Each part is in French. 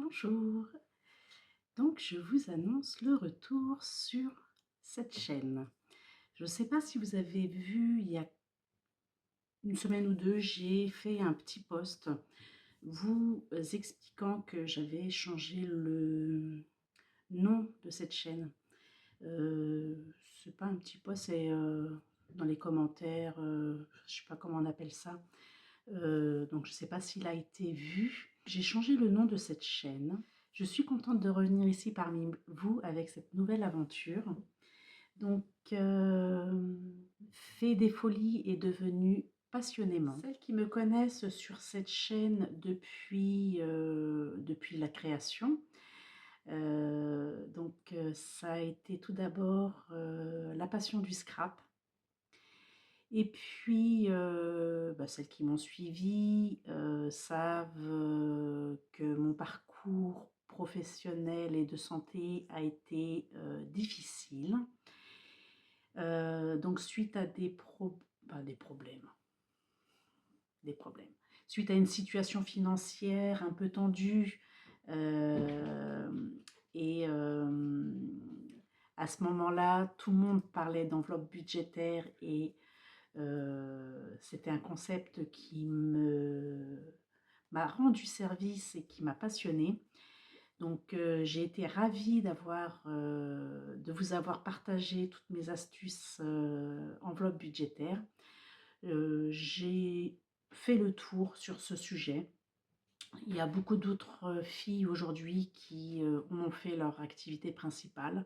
Bonjour, donc je vous annonce le retour sur cette chaîne. Je ne sais pas si vous avez vu, il y a une semaine ou deux, j'ai fait un petit post vous expliquant que j'avais changé le nom de cette chaîne. C'est pas un petit post, c'est dans les commentaires, je sais pas comment on appelle ça. Donc je ne sais pas s'il a été vu. J'ai changé le nom de cette chaîne. Je suis contente de revenir ici parmi vous avec cette nouvelle aventure. Donc, Fée des Folies est devenue passionnément. Celles qui me connaissent sur cette chaîne depuis la création, ça a été tout d'abord la passion du scrap. Et puis, celles qui m'ont suivi savent que mon parcours professionnel et de santé a été difficile. Donc, suite à des problèmes. Suite à une situation financière un peu tendue, et à ce moment-là, tout le monde parlait d'enveloppe budgétaire et c'était un concept qui m'a rendu service et qui m'a passionnée. Donc j'ai été ravie de vous avoir partagé toutes mes astuces enveloppe budgétaire. J'ai fait le tour sur ce sujet. Il y a beaucoup d'autres filles aujourd'hui qui ont fait leur activité principale.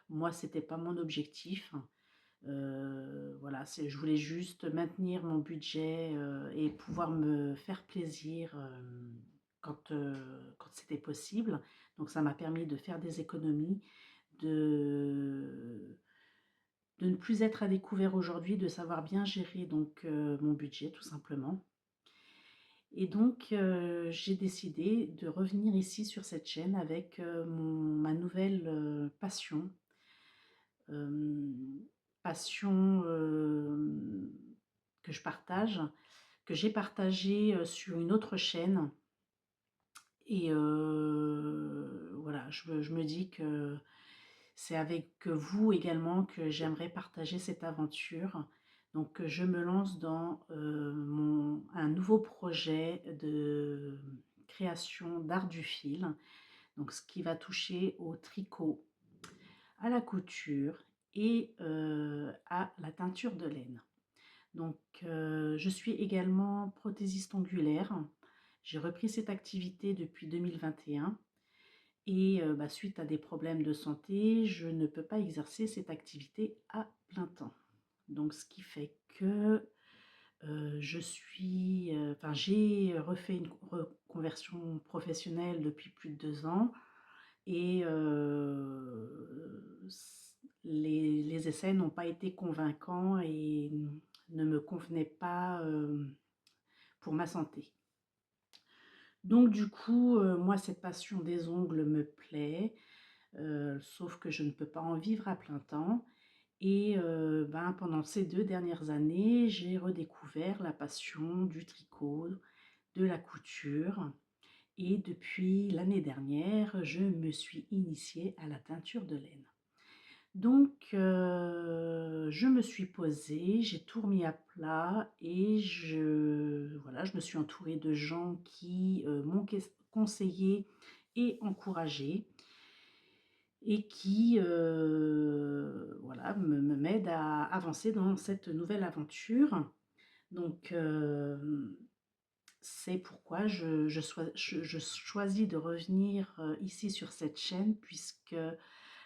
Moi, c'était pas mon objectif. Voilà, je voulais juste maintenir mon budget et pouvoir me faire plaisir quand c'était possible. Donc ça m'a permis de faire des économies, de, de ne plus être à découvert aujourd'hui, de savoir bien gérer donc mon budget tout simplement. Et donc j'ai décidé de revenir ici sur cette chaîne avec ma nouvelle passion. Euh, Passion que je partage, que j'ai partagée sur une autre chaîne. Et voilà, je me dis que c'est avec vous également que j'aimerais partager cette aventure. Donc je me lance dans un nouveau projet de création d'art du fil. Donc ce qui va toucher au tricot, à la couture et à la teinture de laine. Donc, je suis également prothésiste ongulaire. J'ai repris cette activité depuis 2021 et suite à des problèmes de santé, je ne peux pas exercer cette activité à plein temps. Donc, ce qui fait que j'ai refait une reconversion professionnelle depuis plus de 2 ans et les essais n'ont pas été convaincants et ne me convenaient pas pour ma santé. Donc du coup, moi cette passion des ongles me plaît, sauf que je ne peux pas en vivre à plein temps. Et pendant ces 2 dernières années, j'ai redécouvert la passion du tricot, de la couture. Et depuis l'année dernière, je me suis initiée à la teinture de laine. Donc, je me suis posée, j'ai tout remis à plat et voilà, je me suis entourée de gens qui m'ont conseillé et encouragé et qui voilà, m'aident à avancer dans cette nouvelle aventure. Donc, c'est pourquoi je choisis de revenir ici sur cette chaîne, puisque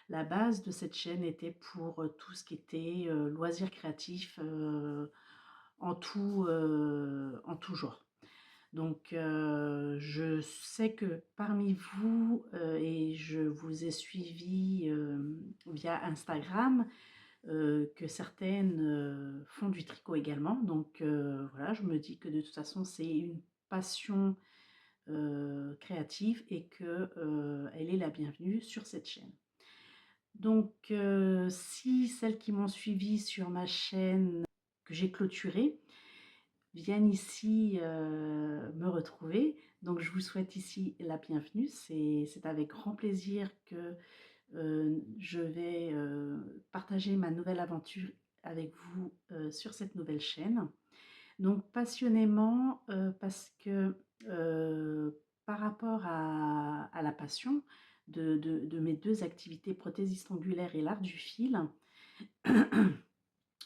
la base de cette chaîne était pour tout ce qui était loisirs créatifs en tout genre. Donc je sais que parmi vous, et je vous ai suivi via Instagram, que certaines font du tricot également. Donc voilà, je me dis que de toute façon c'est une passion créative et que elle est la bienvenue sur cette chaîne. Donc si celles qui m'ont suivi sur ma chaîne que j'ai clôturée viennent ici me retrouver, Donc je vous souhaite ici la bienvenue. C'est avec grand plaisir que je vais partager ma nouvelle aventure avec vous sur cette nouvelle chaîne. Donc passionnément parce que par rapport à la passion de mes deux activités, prothésiste angulaire et l'art du fil,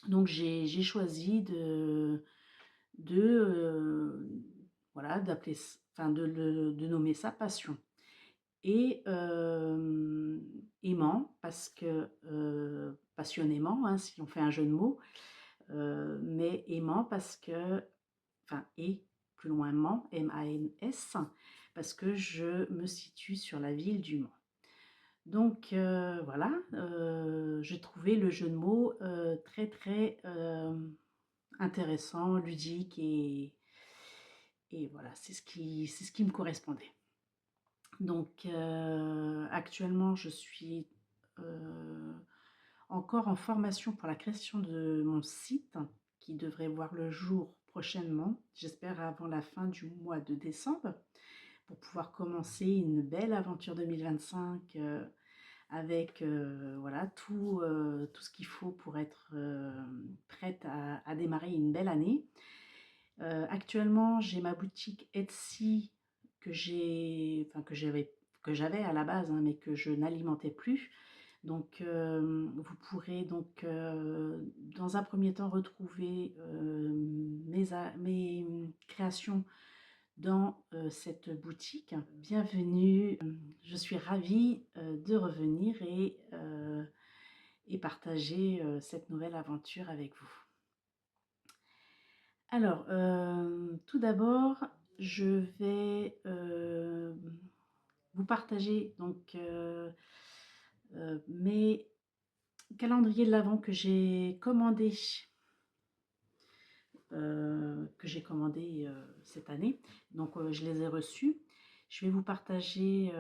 donc j'ai choisi de voilà, d'appeler, enfin de nommer ça passion. Et aimant, parce que passionnément, hein, si on fait un jeu de mots, mais aimant parce que, enfin, et plus loin Mans, M-A-N-S, parce que je me situe sur la ville du Mans. Donc voilà, j'ai trouvé le jeu de mots très très intéressant, ludique et voilà, c'est ce qui me correspondait. Donc actuellement, je suis encore en formation pour la création de mon site qui devrait voir le jour prochainement, j'espère avant la fin du mois de décembre, pour pouvoir commencer une belle aventure 2025 avec voilà, tout ce qu'il faut pour être prête à démarrer une belle année. Actuellement, j'ai ma boutique Etsy que j'avais à la base, hein, mais que je n'alimentais plus. Donc, vous pourrez donc dans un premier temps retrouver mes créations dans cette boutique. Bienvenue, je suis ravie de revenir et partager cette nouvelle aventure avec vous. Alors, tout d'abord, je vais vous partager donc mes calendriers de l'Avent que j'ai commandé cette année. Donc, je les ai reçus. Je vais vous partager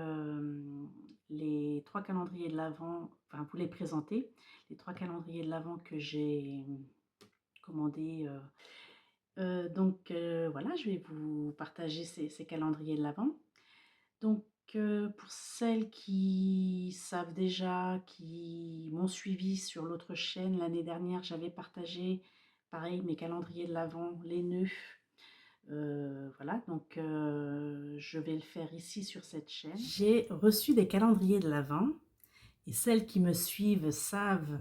les 3 calendriers de l'Avent, enfin vous les présenter, les 3 calendriers de l'Avent que j'ai commandés. Donc voilà, je vais vous partager ces calendriers de l'Avent. Donc pour celles qui savent déjà, qui m'ont suivi sur l'autre chaîne, l'année dernière, j'avais partagé pareil mes calendriers de l'Avent, les nœuds. Voilà, donc je vais le faire ici sur cette chaîne. J'ai reçu des calendriers de l'Avent et celles qui me suivent savent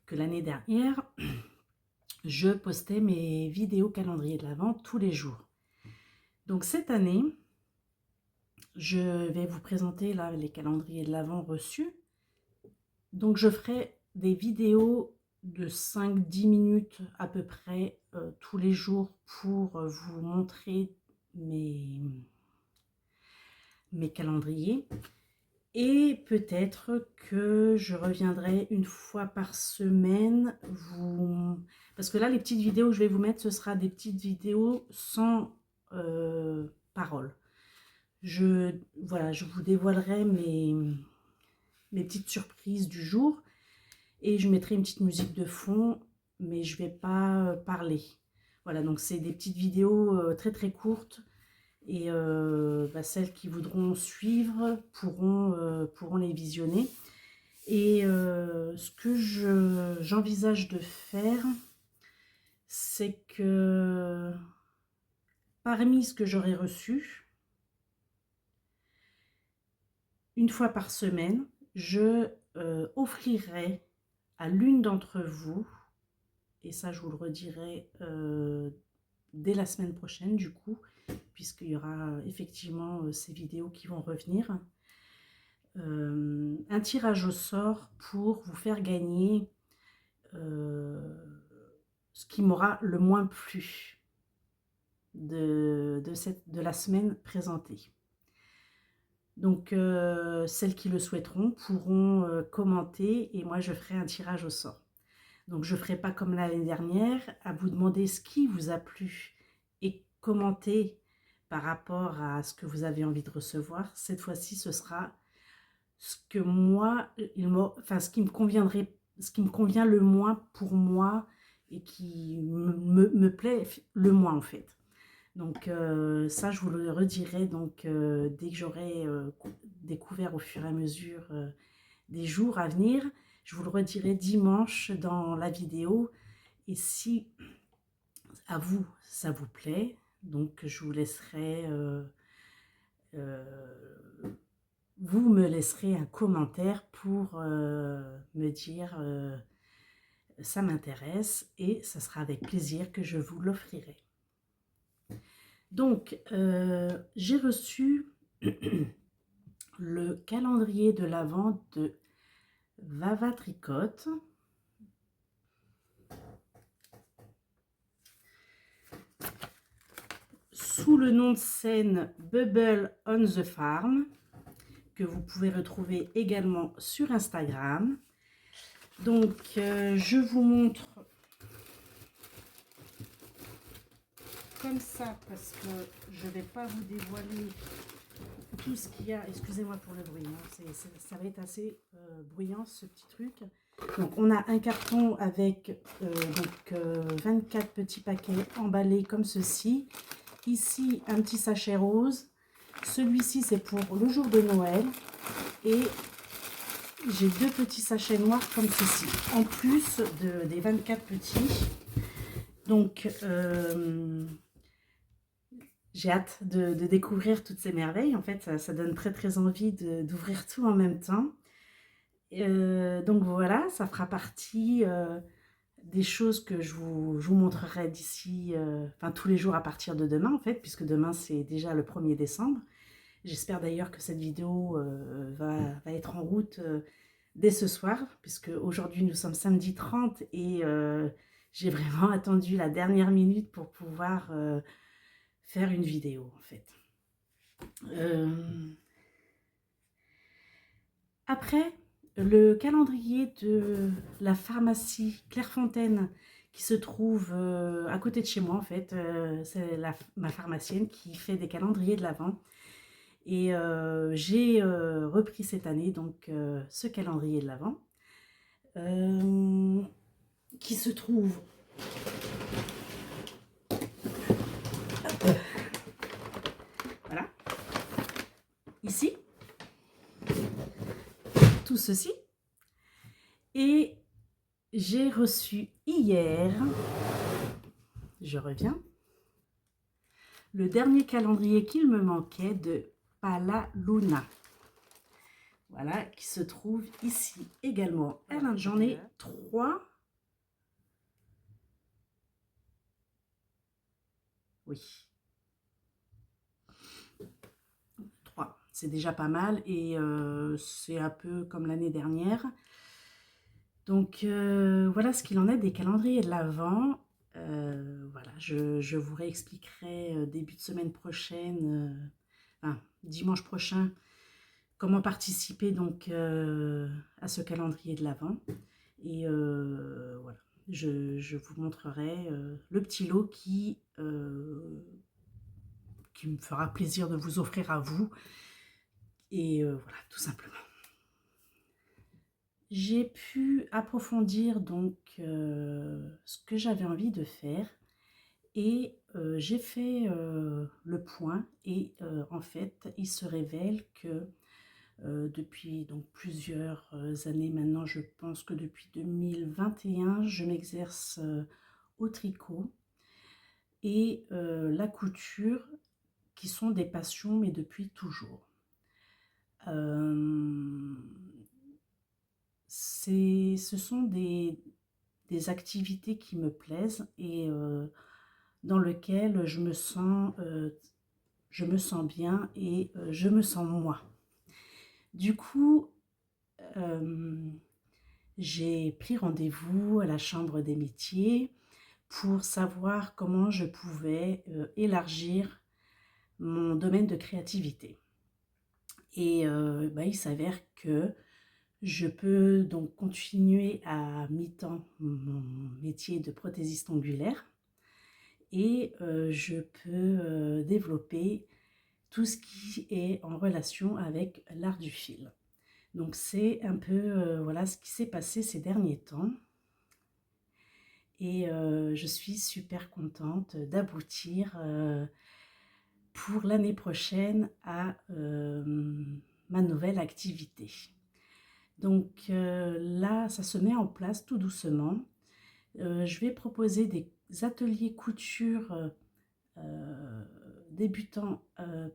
que l'année dernière, je postais mes vidéos calendrier de l'Avent tous les jours. Donc cette année, je vais vous présenter là les calendriers de l'Avent reçus. Donc je ferai des vidéos de 5-10 minutes à peu près tous les jours pour vous montrer mes calendriers. Et peut-être que je reviendrai une fois par semaine parce que là les petites vidéos que je vais vous mettre, ce sera des petites vidéos sans parole. Voilà, je vous dévoilerai mes petites surprises du jour et je mettrai une petite musique de fond, mais je ne vais pas parler. Voilà, donc c'est des petites vidéos très très courtes et celles qui voudront suivre pourront les visionner. Et ce que j'envisage de faire, c'est que parmi ce que j'aurai reçu, une fois par semaine, je offrirai à l'une d'entre vous, et ça je vous le redirai dès la semaine prochaine du coup, puisqu'il y aura effectivement ces vidéos qui vont revenir, un tirage au sort pour vous faire gagner ce qui m'aura le moins plu de la semaine présentée. Donc celles qui le souhaiteront pourront commenter et moi je ferai un tirage au sort. Donc je ne ferai pas comme l'année dernière, à vous demander ce qui vous a plu et commenter par rapport à ce que vous avez envie de recevoir. Cette fois-ci, ce sera ce que moi, ce qui me conviendrait, ce qui me convient le moins pour moi et qui me plaît le moins en fait. Donc ça, je vous le redirai donc, dès que j'aurai découvert au fur et à mesure des jours à venir. Je vous le redirai dimanche dans la vidéo. Et si à vous, ça vous plaît, donc je vous laisserai, vous me laisserez un commentaire pour me dire ça m'intéresse et ça sera avec plaisir que je vous l'offrirai. Donc, j'ai reçu le calendrier de l'Avent de Vava Tricotte. Sous le nom de scène Bubble on the Farm, que vous pouvez retrouver également sur Instagram. Donc, je vous montre comme ça parce que je ne vais pas vous dévoiler tout ce qu'il y a. Excusez-moi pour le bruit, hein. Ça va être assez bruyant ce petit truc. Donc, on a un carton avec 24 petits paquets emballés comme ceci. Ici, un petit sachet rose. Celui-ci, c'est pour le jour de Noël. Et j'ai 2 petits sachets noirs comme ceci, en plus des 24 petits. Donc, j'ai hâte de découvrir toutes ces merveilles. En fait, ça donne très très envie d'ouvrir tout en même temps. Donc voilà, ça fera partie des choses que je vous montrerai d'ici, enfin tous les jours à partir de demain en fait, puisque demain c'est déjà le 1er décembre. J'espère d'ailleurs que cette vidéo va être en route dès ce soir, puisque aujourd'hui nous sommes samedi 30 et j'ai vraiment attendu la dernière minute pour pouvoir faire une vidéo en fait. Après, le calendrier de la pharmacie Clairefontaine qui se trouve à côté de chez moi en fait, c'est ma pharmacienne qui fait des calendriers de l'Avent. Et j'ai repris cette année donc ce calendrier de l'Avent qui se trouve voilà, ici, tout ceci. Et j'ai reçu hier, je reviens, le dernier calendrier qu'il me manquait de Palaluna. Voilà, qui se trouve ici également. Alors, j'en ai 3. Oui. 3. C'est déjà pas mal et c'est un peu comme l'année dernière. Donc, voilà ce qu'il en est des calendriers de l'Avent. Voilà, je vous réexpliquerai début de semaine prochaine, enfin, dimanche prochain, comment participer donc à ce calendrier de l'Avent. Et voilà, je vous montrerai le petit lot qui me fera plaisir de vous offrir à vous. Et voilà, tout simplement. J'ai pu approfondir donc ce que j'avais envie de faire et j'ai fait le point et en fait il se révèle que depuis donc plusieurs années maintenant, je pense que depuis 2021, je m'exerce au tricot et la couture qui sont des passions mais depuis toujours. Ce sont des activités qui me plaisent et dans lesquelles je me sens bien et je me sens moi. Du coup, j'ai pris rendez-vous à la Chambre des métiers pour savoir comment je pouvais élargir mon domaine de créativité. Et il s'avère que je peux donc continuer à mi-temps mon métier de prothésiste ongulaire et je peux développer tout ce qui est en relation avec l'art du fil. Donc c'est un peu voilà ce qui s'est passé ces derniers temps. et je suis super contente d'aboutir pour l'année prochaine à ma nouvelle activité. Donc là, ça se met en place tout doucement. Je vais proposer des ateliers couture débutants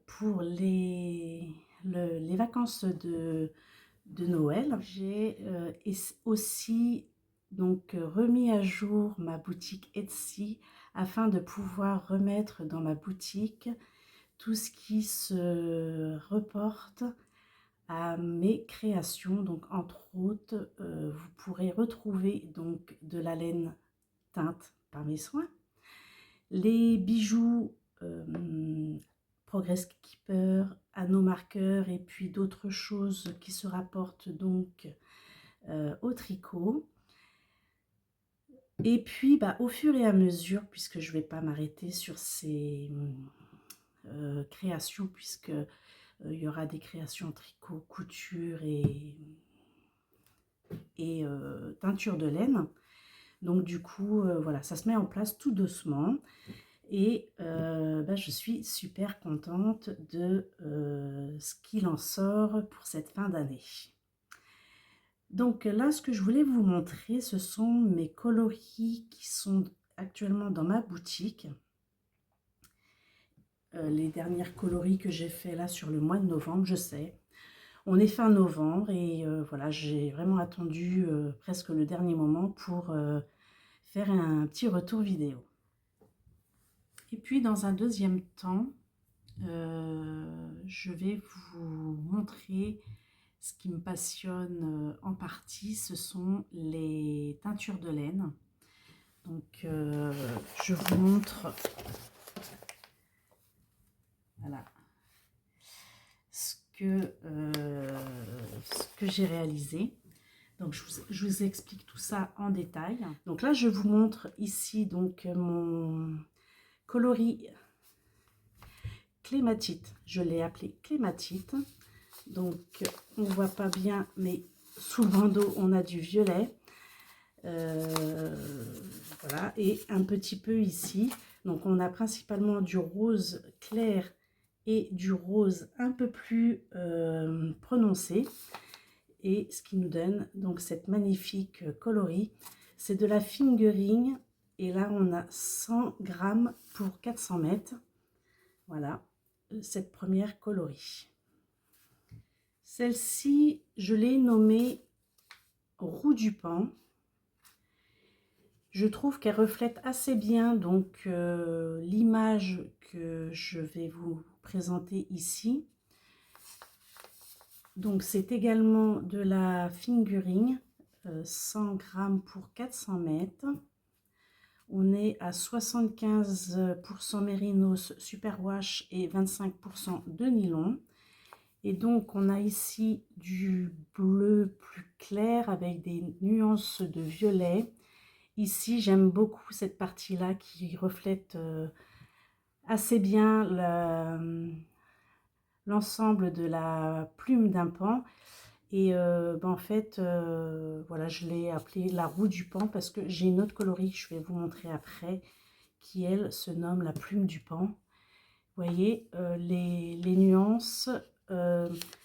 pour les vacances de Noël. J'ai aussi donc remis à jour ma boutique Etsy afin de pouvoir remettre dans ma boutique tout ce qui se reporte à mes créations. Donc entre autres, vous pourrez retrouver donc de la laine teinte par mes soins, les bijoux Progress Keeper, anneaux marqueurs et puis d'autres choses qui se rapportent donc au tricot. Et puis au fur et à mesure, puisque je ne vais pas m'arrêter sur ces créations, puisque il y aura des créations tricot, couture et teinture de laine. Donc du coup, voilà, ça se met en place tout doucement. Et je suis super contente de ce qu'il en sort pour cette fin d'année. Donc là, ce que je voulais vous montrer, ce sont mes coloris qui sont actuellement dans ma boutique. Les dernières coloris que j'ai fait là sur le mois de novembre, je sais. On est fin novembre et voilà, j'ai vraiment attendu presque le dernier moment pour faire un petit retour vidéo. Et puis dans un deuxième temps, je vais vous montrer ce qui me passionne en partie, ce sont les teintures de laine. Donc je vous montre voilà, ce que j'ai réalisé. Donc je vous explique tout ça en détail. Donc là je vous montre ici donc mon coloris clématite. Je l'ai appelé clématite. Donc on ne voit pas bien, mais sous le bandeau on a du violet. Voilà, et un petit peu ici. Donc on a principalement du rose clair et du rose un peu plus prononcé. Et ce qui nous donne donc cette magnifique coloris, c'est de la fingering. Et là on a 100 grammes pour 400 mètres. Voilà, cette première coloris. Celle-ci, je l'ai nommée Roue du Pan. Je trouve qu'elle reflète assez bien donc l'image que je vais vous présenter ici. Donc c'est également de la fingering, 100 grammes pour 400 mètres. On est à 75% mérinos superwash et 25% de nylon. Et donc on a ici du bleu plus clair avec des nuances de violet. Ici, j'aime beaucoup cette partie-là qui reflète assez bien l'ensemble de la plume d'un pan. Et en fait, voilà, je l'ai appelée la roue du pan parce que j'ai une autre coloris que je vais vous montrer après qui, elle, se nomme la plume du pan. Vous voyez les nuances.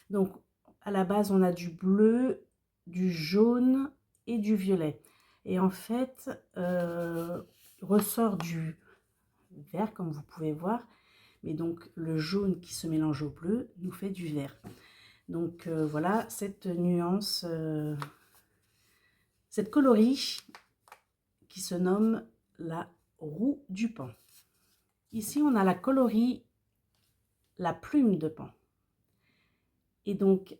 Donc, à la base, on a du bleu, du jaune et du violet. Et en fait, ressort du vert, comme vous pouvez voir. Mais donc, le jaune qui se mélange au bleu nous fait du vert. Donc, voilà cette nuance, cette coloris qui se nomme la roue du pan. Ici, on a la coloris, la plume de pan. Et donc,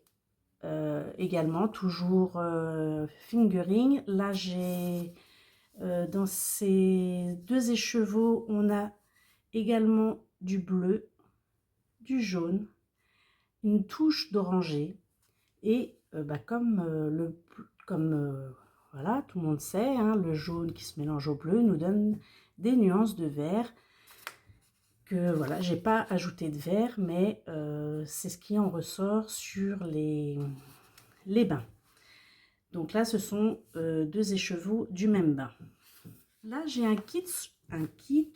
également, toujours fingering. Là, j'ai dans ces deux écheveaux, on a également du bleu, du jaune, une touche d'orangé. Et voilà, tout le monde sait, hein, le jaune qui se mélange au bleu nous donne des nuances de vert. Que voilà, j'ai pas ajouté de vert, mais c'est ce qui en ressort sur les bains. Donc là, ce sont deux écheveaux du même bain. Là, j'ai un kit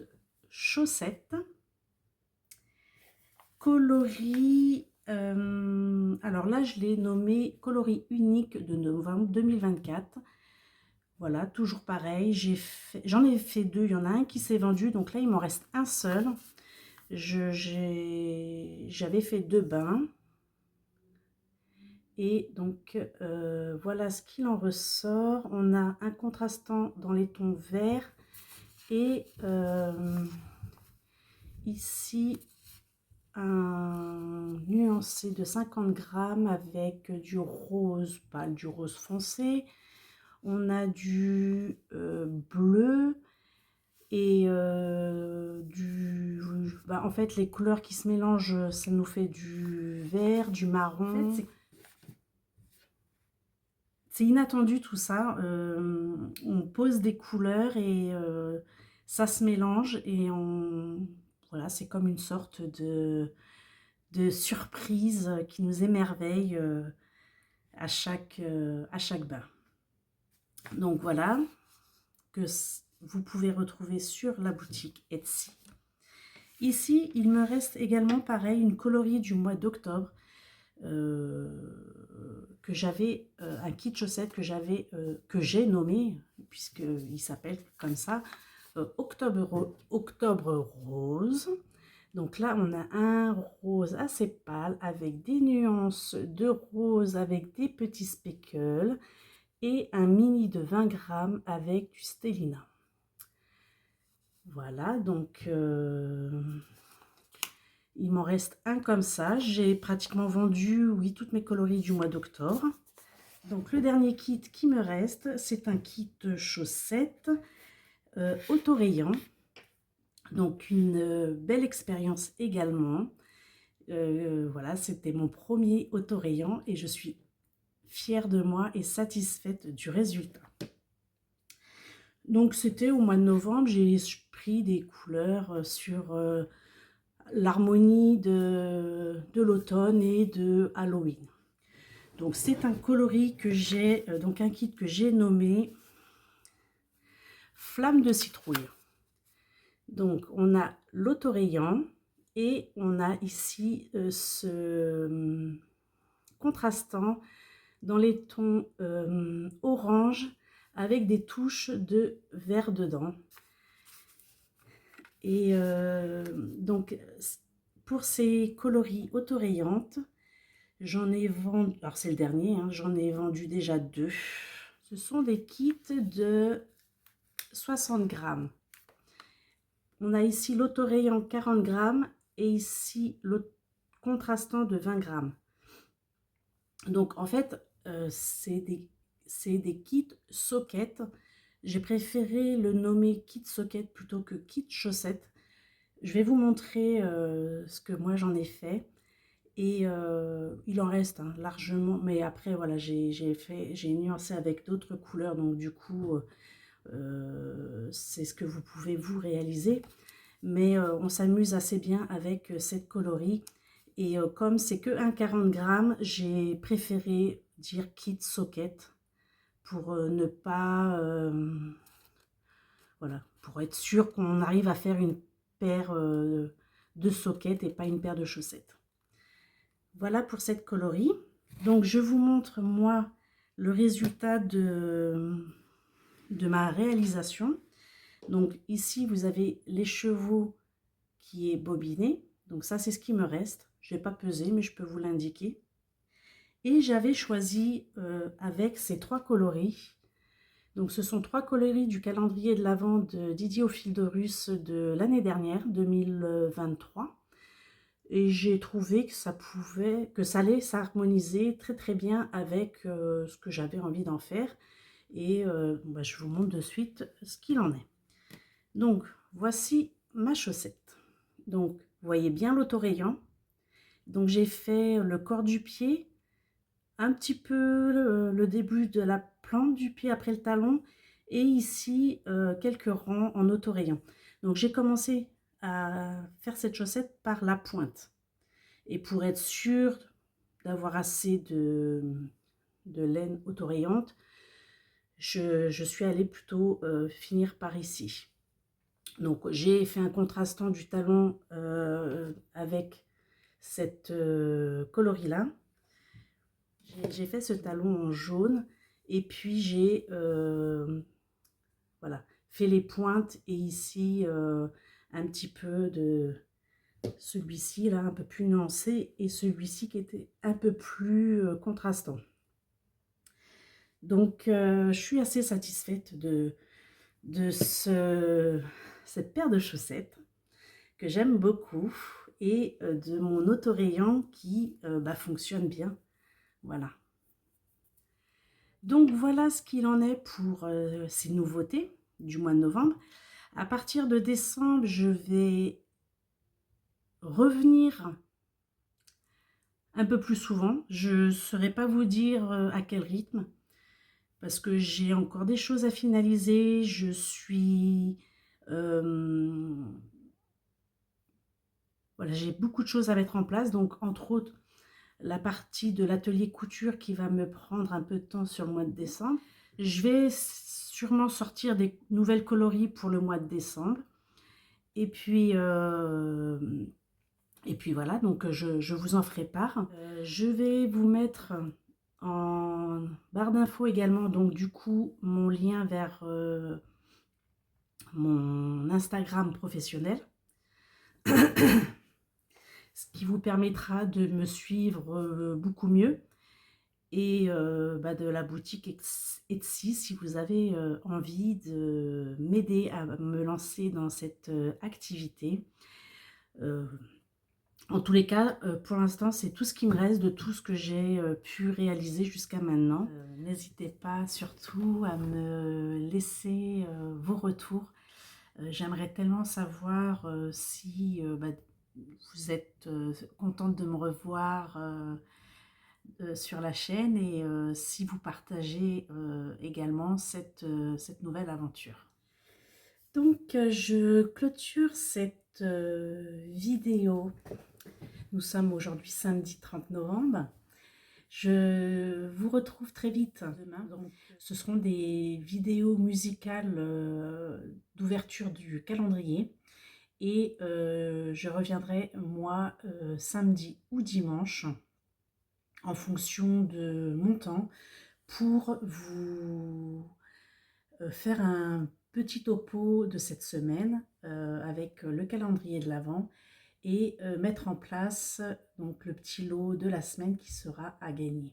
chaussettes coloris. Alors là, je l'ai nommé coloris unique de novembre 2024. Voilà, toujours pareil. J'en ai fait deux. Il y en a un qui s'est vendu. Donc là, il m'en reste un seul. J'avais fait 2 bains. Et donc, voilà ce qu'il en ressort. On a un contrastant dans les tons verts. Et ici, un nuancé de 50 grammes avec du rose pâle, du rose foncé. On a du bleu et en fait, les couleurs qui se mélangent, ça nous fait du vert, du marron. En fait, c'est inattendu tout ça. On pose des couleurs et ça se mélange et voilà, c'est comme une sorte de surprise qui nous émerveille à chaque bain. Donc voilà, que vous pouvez retrouver sur la boutique Etsy. Ici, il me reste également pareil une coloris du mois d'octobre que j'avais, un kit chaussettes que j'ai nommé, puisqu'il s'appelle comme ça, Octobre Rose. Donc là, on a un rose assez pâle avec des nuances de rose avec des petits speckles et un mini de 20 grammes avec du stélina. Voilà, donc il m'en reste un comme ça. J'ai pratiquement vendu, oui, toutes mes coloris du mois d'octobre. Donc le dernier kit qui me reste, c'est un kit chaussettes autorayant. Donc une belle expérience également. Voilà, c'était mon premier autorayant et je suis fière de moi et satisfaite du résultat. Donc c'était au mois de novembre, j'ai pris des couleurs sur l'harmonie de l'automne et de Halloween. Donc c'est un coloris que j'ai, donc un kit que j'ai nommé Flamme de citrouille. Donc on a l'autorayant et on a ici ce contrastant dans les tons orange avec des touches de vert dedans. Et donc pour ces coloris autorayantes, j'en ai vendu, alors c'est le dernier, hein, j'en ai vendu déjà 2. Ce sont des kits de 60 grammes. On a ici l'autorayant 40 grammes et ici le contrastant de 20 grammes. Donc en fait, c'est des kits socket. J'ai préféré le nommer kit socket plutôt que kit chaussettes. Je vais vous montrer ce que moi j'en ai fait. Et il en reste hein, largement, mais après voilà, j'ai nuancé avec d'autres couleurs, donc du coup c'est ce que vous pouvez vous réaliser. Mais on s'amuse assez bien avec cette coloris. Et comme c'est que un 40 grammes, j'ai préféré dire kit socket pour ne pas voilà, pour être sûr qu'on arrive à faire une paire de sockets et pas une paire de chaussettes. Voilà pour cette coloris. Donc je vous montre moi le résultat de ma réalisation. Donc ici vous avez l'écheveau qui est bobiné. Donc ça c'est ce qui me reste. Je n'ai pas pesé mais je peux vous l'indiquer. Et j'avais choisi avec ces 3 coloris. Donc ce sont 3 coloris du calendrier de l'Avent de Didier au fil de Russe de l'année dernière, 2023. Et j'ai trouvé que ça allait s'harmoniser très très bien avec ce que j'avais envie d'en faire. Et je vous montre de suite ce qu'il en est. Donc voici ma chaussette. Donc vous voyez bien l'autorayant. Donc j'ai fait le corps du pied, un petit peu le début de la plante du pied après le talon et ici quelques rangs en autorayant. Donc j'ai commencé à faire cette chaussette par la pointe. Et pour être sûr d'avoir assez de laine autorayante, je suis allée plutôt finir par ici. Donc j'ai fait un contrastant du talon avec cette coloris-là. J'ai fait ce talon en jaune et puis j'ai voilà, fait les pointes et ici un petit peu de celui-ci là un peu plus nuancé et celui-ci qui était un peu plus contrastant. Donc je suis assez satisfaite de cette paire de chaussettes que j'aime beaucoup et de mon autorayant qui fonctionne bien. Voilà. Donc voilà ce qu'il en est pour ces nouveautés du mois de novembre. À partir de décembre, je vais revenir un peu plus souvent. Je ne saurais pas vous dire à quel rythme, parce que j'ai encore des choses à finaliser. Je suis... voilà, j'ai beaucoup de choses à mettre en place. Donc, entre autres, la partie de l'atelier couture qui va me prendre un peu de temps sur le mois de décembre. Je vais sûrement sortir des nouvelles coloris pour le mois de décembre. Et puis voilà, donc je vous en ferai part. Je vais vous mettre en barre d'infos également, donc du coup, mon lien vers mon Instagram professionnel. Ce qui vous permettra de me suivre beaucoup mieux. Et de la boutique Etsy si vous avez envie de m'aider à me lancer dans cette activité. En tous les cas, pour l'instant, c'est tout ce qui me reste de tout ce que j'ai pu réaliser jusqu'à maintenant. N'hésitez pas surtout à me laisser vos retours. J'aimerais tellement savoir si vous êtes contente de me revoir sur la chaîne et si vous partagez également cette nouvelle aventure. Donc je clôture cette vidéo. Nous sommes aujourd'hui samedi 30 novembre. Je vous retrouve très vite demain. Donc, ce seront des vidéos musicales d'ouverture du calendrier. Et je reviendrai moi samedi ou dimanche en fonction de mon temps pour vous faire un petit topo de cette semaine avec le calendrier de l'Avent et mettre en place donc le petit lot de la semaine qui sera à gagner.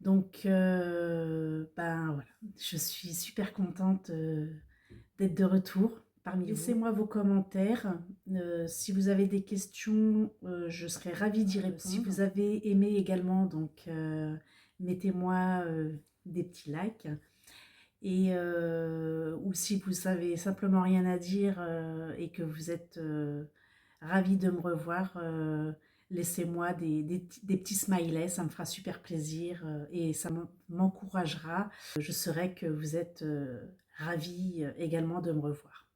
Donc voilà, je suis super contente d'être de retour parmi vous. Laissez-moi vos commentaires. Si vous avez des questions, je serai ravie d'y répondre. Si vous avez aimé également, donc mettez-moi des petits likes. Et ou si vous avez simplement rien à dire et que vous êtes ravi de me revoir, laissez-moi des petits smileys, ça me fera super plaisir et ça m'encouragera. Je saurai que vous êtes ravis également de me revoir.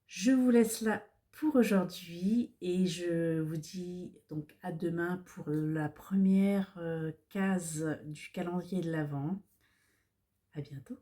Je vous laisse là pour aujourd'hui et je vous dis donc à demain pour la première case du calendrier de l'Avent. À bientôt.